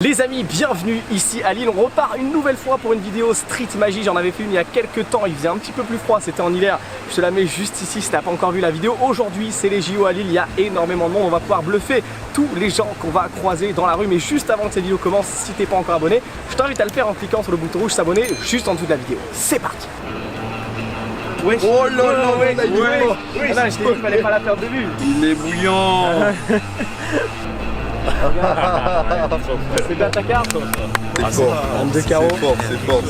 Les amis, bienvenue ici à Lille. On repart une nouvelle fois pour une vidéo Street Magie. J'en avais fait une il y a quelques temps, il faisait un petit peu plus froid, c'était en hiver. Je te la mets juste ici si t'as pas encore vu la vidéo. Aujourd'hui c'est les JO à Lille, il y a énormément de monde. On va pouvoir bluffer tous les gens qu'on va croiser dans la rue. Mais juste avant que cette vidéo commence, si t'es pas encore abonné, je t'invite à le faire en cliquant sur le bouton rouge s'abonner juste en dessous de la vidéo. C'est parti. Wesh. Oh là là, ouais, je t'ai dit qu'il fallait pas la perdre de vue. Il est bouillant. C'est bien ta carte. C'est fort, de carreaux. c'est fort.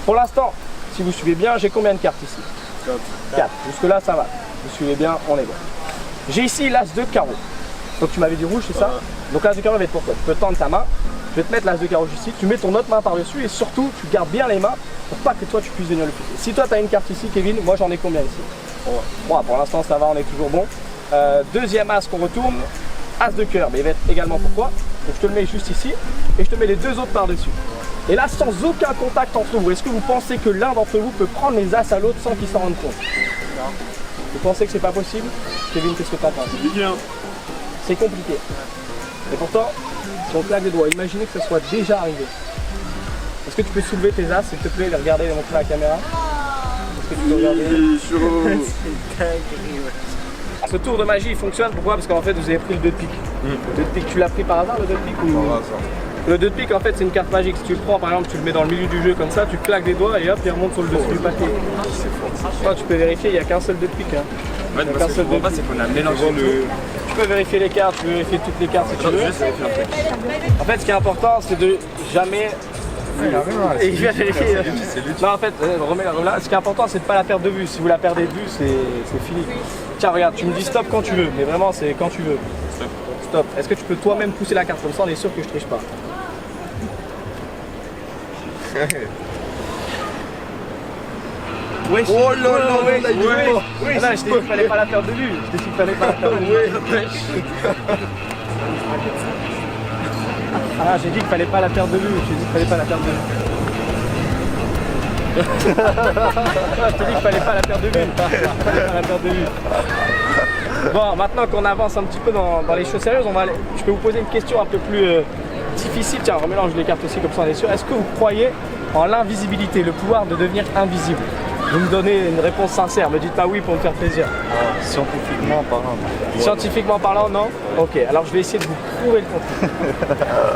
Pour l'instant, si vous suivez bien, j'ai combien de cartes ici? 4. Jusque là ça va. Vous suivez bien, on est bon. J'ai ici l'as de carreau. Donc tu m'avais dit rouge, c'est ça? Donc l'as de carreau va être pour toi. Tu peux tendre ta main. Je vais te mettre l'as de carreau ici. Tu mets ton autre main par-dessus et surtout tu gardes bien les mains pour pas que toi tu puisses venir le pousser. Si toi tu as une carte ici, Kevin, moi j'en ai combien ici? 3. Pour l'instant ça va, on est toujours bon. Deuxième as qu'on retourne, as de cœur, mais il va être également pour toi. Donc je te le mets juste ici et je te mets les deux autres par-dessus. Et là sans aucun contact entre vous, est-ce que vous pensez que l'un d'entre vous peut prendre les as à l'autre sans qu'il s'en rende compte? Non. Vous pensez que c'est pas possible? Kevin, qu'est-ce que tu en penses? C'est compliqué. Et pourtant, si on claque les doigts, imaginez que ça soit déjà arrivé. Est-ce que tu peux soulever tes as, s'il te plaît, les regarder et les montrer à la caméra? Est-ce que tu peux regarder? Ce tour de magie il fonctionne, pourquoi? Parce qu'en fait vous avez pris le 2 de pique. Le 2 de pique, tu l'as pris par hasard le 2 de pique ou... Par hasard. Le 2 de pique en fait c'est une carte magique. Si tu le prends par exemple, tu le mets dans le milieu du jeu comme ça, tu claques des doigts et hop il remonte sur le dessus du papier. Toi, tu peux vérifier, il n'y a qu'un seul 2 de pique. Hein. Ouais, parce que ce que je comprends pas, c'est qu'on a mélangé le... Tu peux vérifier les cartes, tu peux vérifier toutes les cartes si tu veux. En fait ce qui est important c'est de jamais... Et je vais vérifier. Non en fait, remets-la là. Ce qui est important c'est de ne pas la perdre de vue. Si vous la perdez de vue, c'est fini. Tiens regarde, tu me dis stop quand tu veux, mais vraiment c'est quand tu veux. Stop. Est-ce que tu peux toi-même pousser la carte comme ça, on est sûr que je triche pas. Wesh. Oh là là, je t'ai dit qu'il fallait pas la perdre de vue. Je t'ai dit qu'il fallait pas la perdre de vue. Ah, j'ai dit qu'il fallait pas la perdre de vue. J'ai dit qu'il fallait pas la perdre de vue. Je t'ai dit qu'il fallait pas la perdre de vue. Fallait pas la perdre de vue. Bon, maintenant qu'on avance un petit peu dans les choses sérieuses, je peux vous poser une question un peu plus difficile. Tiens, on mélange les cartes aussi comme ça on est sûr. Est-ce que vous croyez en l'invisibilité, le pouvoir de devenir invisible? Vous me donnez une réponse sincère, me dites pas oui pour me faire plaisir. Scientifiquement parlant. Scientifiquement parlant, non? Ok, alors je vais essayer de vous prouver le contraire.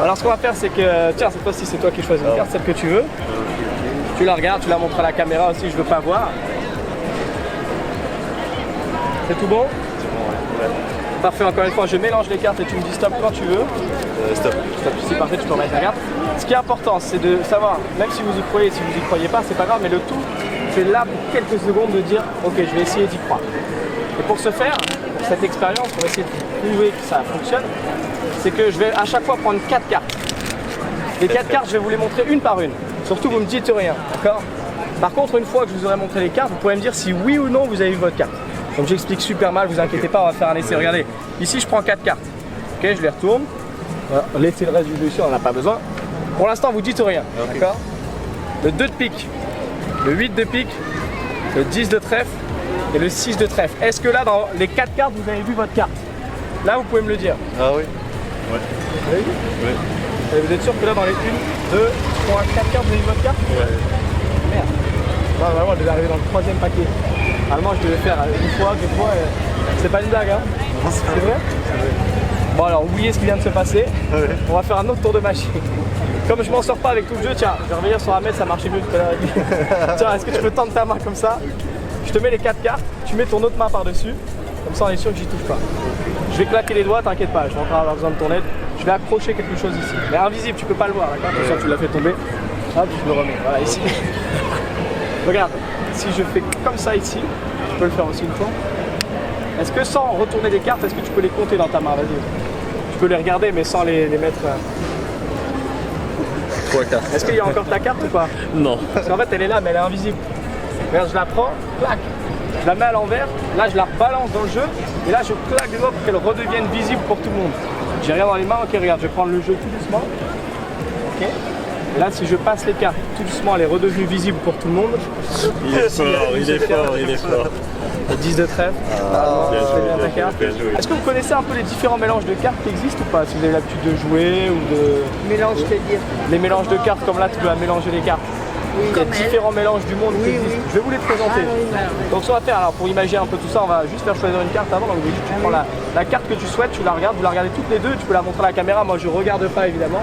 Alors ce qu'on va faire c'est que, tiens cette fois-ci c'est toi qui choisis une carte, celle que tu veux. Tu la regardes, tu la montres à la caméra aussi, je veux pas voir. C'est tout bon? Parfait, encore une fois, je mélange les cartes et tu me dis stop quand tu veux. Stop. Stop, c'est parfait, tu peux remettre la carte. Ce qui est important, c'est de savoir, même si vous y croyez, si vous y croyez pas, c'est pas grave, mais le tout, c'est là pour quelques secondes de dire, ok, je vais essayer d'y croire. Et pour ce faire, pour cette expérience, pour essayer de prouver que ça fonctionne, c'est que je vais à chaque fois prendre 4 cartes. Les 4 cartes, je vais vous les montrer une par une. Surtout, vous me dites rien, d'accord? Par contre, une fois que je vous aurai montré les cartes, vous pouvez me dire si oui ou non vous avez vu votre carte. Donc j'explique super mal, vous inquiétez pas, on va faire un essai. Regardez, ici je prends 4 cartes. Ok, je les retourne. Voilà, laissez le reste du dessus, on n'en a pas besoin. Pour l'instant, vous dites rien, d'accord? Le 2 de pique, le 8 de pique, le 10 de trèfle et le 6 de trèfle. Est-ce que là, dans les 4 cartes, vous avez vu votre carte? Là, vous pouvez me le dire. Ah oui. Vous avez vu? Oui. Et vous êtes sûr que là, dans les 1, 2, 3, 4 cartes, vous avez vu votre carte? Ouais. Merde. Non, vraiment, je devais arriver dans le 3e paquet. Allemand, je devais faire une fois, 2 fois. C'est pas une blague, hein? C'est vrai? Bon, alors, oubliez ce qui vient de se passer. Ouais. On va faire un autre tour de magie. Comme je m'en sors pas avec tout le jeu, tiens, je vais revenir sur Ahmed, ça marchait mieux tout à l'heure. Tiens, est-ce que tu peux tendre ta main comme ça? Je te mets les 4 cartes, tu mets ton autre main par-dessus. Comme ça, on est sûr que j'y touche pas. Je vais claquer les doigts, t'inquiète pas, je vais encore avoir besoin de ton aide. Je vais accrocher quelque chose ici. Mais invisible, tu peux pas le voir, d'accord? Comme ça, tu l'as fait tomber. Hop, je le remets. Voilà, ici. Regarde, si je fais comme ça ici, tu peux le faire aussi une fois. Est-ce que sans retourner les cartes, est-ce que tu peux les compter dans ta main? Vas-y. Tu peux les regarder, mais sans les mettre... 3 cartes. Est-ce qu'il y a encore ta carte ou pas? Non. Parce qu'en fait, elle est là, mais elle est invisible. Regarde, je la prends, clac. Je la mets à l'envers, là je la balance dans le jeu, et là je claque les doigts pour qu'elle redevienne visible pour tout le monde. J'ai rien dans les mains, ok, regarde, je vais prendre le jeu tout doucement. Ok. Et là, si je passe les cartes tout doucement, elle est redevenue visible pour tout le monde. Il est fort, il est fort, il est fort. Le 10 de trèfle. C'est bien ta carte. Est-ce que vous connaissez un peu les différents mélanges de cartes qui existent ou pas? Si vous avez l'habitude de jouer ou de... Mélange, c'est-à-dire Les mélanges de cartes comme là, tu dois mélanger les cartes. Oui. Il y a différents mélanges du monde qui existent. Je vais vous les présenter. Donc ce qu'on va faire, alors pour imaginer un peu tout ça, on va juste faire choisir une carte avant. Donc tu prends la carte que tu souhaites, tu la regardes, vous la regardez toutes les deux, tu peux la montrer à la caméra. Moi je regarde pas évidemment.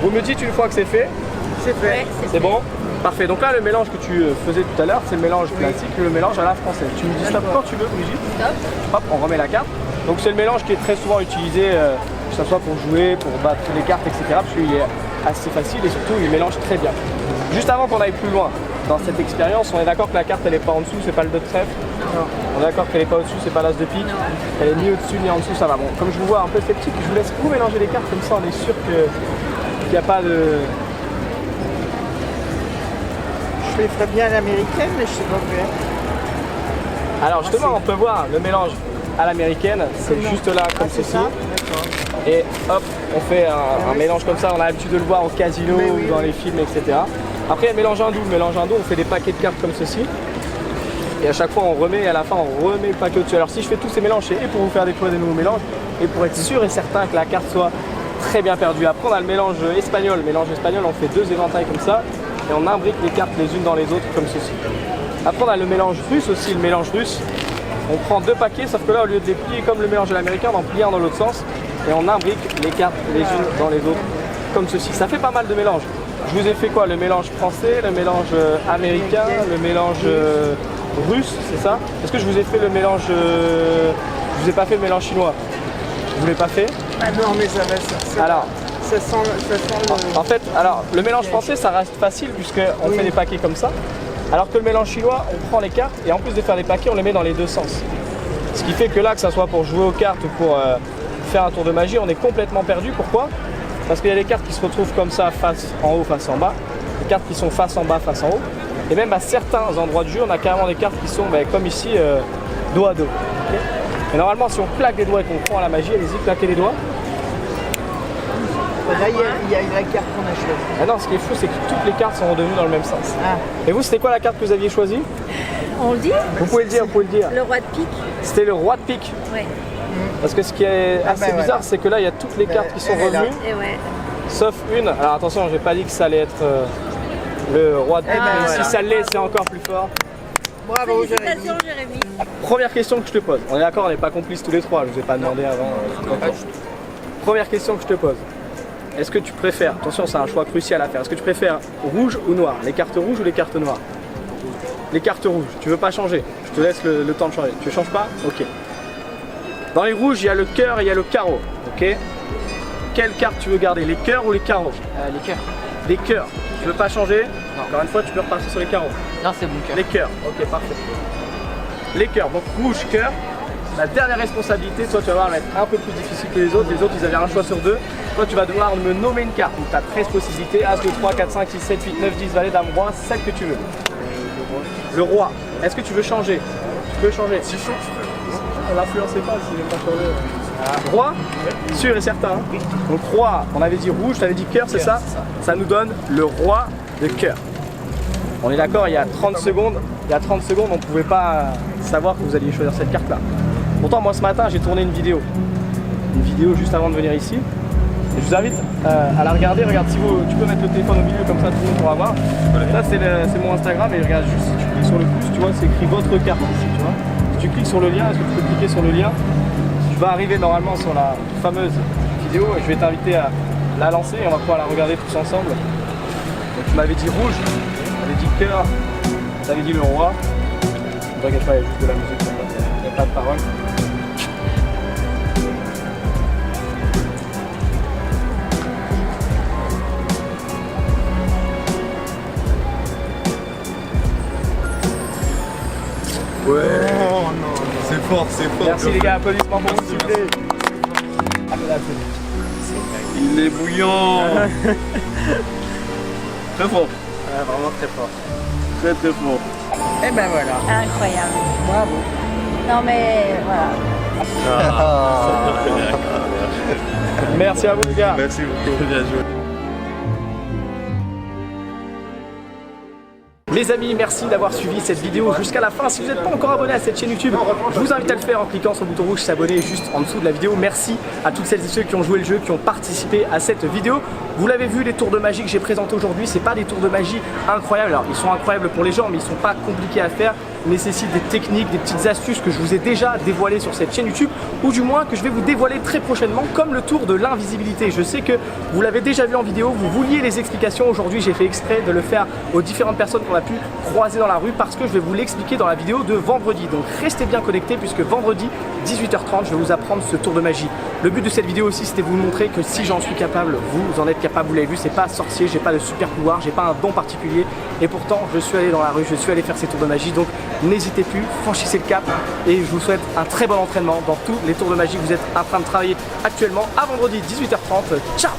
Vous me dites une fois que c'est fait. C'est fait. C'est bon? Parfait. Donc là le mélange que tu faisais tout à l'heure, c'est le mélange classique, le mélange à la française. Tu me dis stop quand tu veux, Brigitte. Stop. Hop, on remet la carte. Donc c'est le mélange qui est très souvent utilisé, que ce soit pour jouer, pour battre les cartes, etc. Parce qu'il est assez facile et surtout il mélange très bien. Juste avant qu'on aille plus loin dans cette expérience, on est d'accord que la carte elle est pas en dessous, c'est pas le 2 de trèfle. On est d'accord qu'elle est pas au-dessus, c'est pas l'as de pique. Elle est ni au-dessus ni en dessous, ça va. Bon, comme je vous vois un peu sceptique, je vous laisse vous mélanger les cartes comme ça, on est sûr qu'il n'y a pas de... Je les ferais bien à l'américaine, mais je sais pas faire. Alors justement, on peut voir le mélange à l'américaine, c'est juste là comme ceci. Et hop, on fait un mélange comme ça, on a l'habitude de le voir au casino ou dans les films, etc. Après, mélange hindou, on fait des paquets de cartes comme ceci. Et à chaque fois, on remet, et à la fin, on remet le paquet au-dessus. Alors si je fais tous ces mélanges, c'est et pour vous faire découvrir des nouveaux mélanges, et pour être sûr et certain que la carte soit très bien perdue. Après, on a le mélange espagnol. Mélange espagnol, on fait deux éventails comme ça, et on imbrique les cartes les unes dans les autres comme ceci. Après, on a le mélange russe aussi, le mélange russe. On prend deux paquets, sauf que là, au lieu de les plier comme le mélange de l'américain, on en plie un dans l'autre sens. Et on imbrique les cartes les unes dans les autres, comme ceci. Ça fait pas mal de mélanges. Je vous ai fait quoi? Le mélange français, le mélange américain, le mélange russe, c'est ça? Est-ce que je vous ai fait le mélange... Je vous ai pas fait le mélange chinois? Je vous l'ai pas fait? Ah non, mais ça va, ça. Alors, ça sent le... en fait, alors, le mélange français, ça reste facile puisqu'on fait des paquets comme ça. Alors que le mélange chinois, on prend les cartes et en plus de faire les paquets, on les met dans les deux sens. Ce qui fait que là, que ça soit pour jouer aux cartes ou pour... faire un tour de magie, on est complètement perdu. Pourquoi? Parce qu'il y a des cartes qui se retrouvent comme ça, face en haut, face en bas, des cartes qui sont face en bas, face en haut, et même à certains endroits du jeu, on a carrément des cartes qui sont comme ici, dos à dos. Okay, et normalement, si on claque les doigts et qu'on prend à la magie, allez-y, claquez les doigts. Là, il y a la carte qu'on a choisie. Ah non, ce qui est fou, c'est que toutes les cartes sont redevenues dans le même sens. Ah. Et vous, c'était quoi la carte que vous aviez choisie? On le dit? Vous pouvez le dire, vous pouvez le dire. Le roi de pique? C'était le roi de pique. Ouais. Parce que ce qui est assez bizarre, c'est que là, il y a toutes les cartes qui sont revenues. Et ouais. Sauf une. Alors attention, j'ai pas dit que ça allait être le roi de pique, mais si ça l'est, c'est encore plus fort. Bravo, Jérémy. Félicitations, Jérémy. Première question que je te pose. On est d'accord, on n'est pas complices tous les trois, je vous ai pas demandé avant. Première question que je te pose. Est-ce que tu préfères, attention c'est un choix crucial à faire, est-ce que tu préfères rouge ou noir? Les cartes rouges ou les cartes noires? Les cartes rouges, tu veux pas changer? Je te laisse le temps de changer. Tu changes pas? Ok. Dans les rouges, il y a le cœur et il y a le carreau. Ok. Quelle carte tu veux garder? Les cœurs ou les carreaux? Les cœurs. Les cœurs. Tu veux pas changer? Non. Encore une fois, tu peux repasser sur les carreaux. Non, c'est bon cœur. Les cœurs. Ok, parfait. Les cœurs. Donc rouge, cœur. La dernière responsabilité, toi tu vas devoir la mettre un peu plus difficile que les autres. Les autres, ils avaient un choix sur deux. Toi, tu vas devoir me nommer une carte. Donc tu as 13 possibilités. As, 2, 3, 4, 5, 6, 7, 8, 9, 10, valet, dame, roi, celle que tu veux. Le roi. Est-ce que tu veux changer? Tu peux changer. Si chaud, on l'influencez pas s'il n'est pas changé. Roi, sûr et certain. Donc roi, on avait dit rouge, tu avais dit cœur, c'est ça? Ça nous donne le roi de cœur. On est d'accord, il y a 30 secondes, on ne pouvait pas savoir que vous alliez choisir cette carte-là. Pourtant, moi ce matin, j'ai tourné une vidéo juste avant de venir ici. Et je vous invite à la regarder. Regarde, si tu peux mettre le téléphone au milieu, comme ça tout le monde pourra voir. Là, c'est mon Instagram et regarde, juste si tu cliques sur le pouce, tu vois, c'est écrit votre carte ici, tu vois. Si tu cliques sur le lien, est-ce que tu peux cliquer sur le lien? Tu vas arriver normalement sur la fameuse vidéo et je vais t'inviter à la lancer et on va pouvoir la regarder tous ensemble. Donc tu m'avais dit rouge, tu m'avais dit cœur, tu avais dit le roi. Ne t'inquiète pas, il y a juste de la musique, il n'y a pas de parole. Ouais. Oh non. C'est fort, c'est fort. Merci les gars, applaudissements pour vous s'il vous plaît. Il est bouillant. Très fort. Ouais, vraiment très fort. Très très fort. Et ben voilà. Incroyable. Bravo. Non mais voilà. Merci à vous les gars. Merci beaucoup. Bien joué. Mes amis, merci d'avoir suivi cette vidéo jusqu'à la fin. Si vous n'êtes pas encore abonné à cette chaîne YouTube, je vous invite à le faire en cliquant sur le bouton rouge s'abonner juste en dessous de la vidéo. Merci à toutes celles et ceux qui ont joué le jeu, qui ont participé à cette vidéo. Vous l'avez vu, les tours de magie que j'ai présentés aujourd'hui, c'est pas des tours de magie incroyables. Alors ils sont incroyables pour les gens, mais ils sont pas compliqués à faire. Ils nécessitent des techniques, des petites astuces que je vous ai déjà dévoilées sur cette chaîne YouTube, ou du moins que je vais vous dévoiler très prochainement, comme le tour de l'invisibilité. Je sais que vous l'avez déjà vu en vidéo, vous vouliez les explications. Aujourd'hui, j'ai fait exprès de le faire aux différentes personnes qu'on a pu croiser dans la rue, parce que je vais vous l'expliquer dans la vidéo de vendredi. Donc restez bien connectés, puisque vendredi 18h30, je vais vous apprendre ce tour de magie. Le but de cette vidéo aussi, c'était de vous montrer que si j'en suis capable, vous en êtes capable. Vous l'avez vu, c'est pas sorcier, j'ai pas de super pouvoir, j'ai pas un don particulier, et pourtant je suis allé dans la rue, je suis allé faire ces tours de magie. Donc n'hésitez plus, franchissez le cap, et je vous souhaite un très bon entraînement dans tous les tours de magie que vous êtes en train de travailler actuellement. À vendredi 18h30, ciao.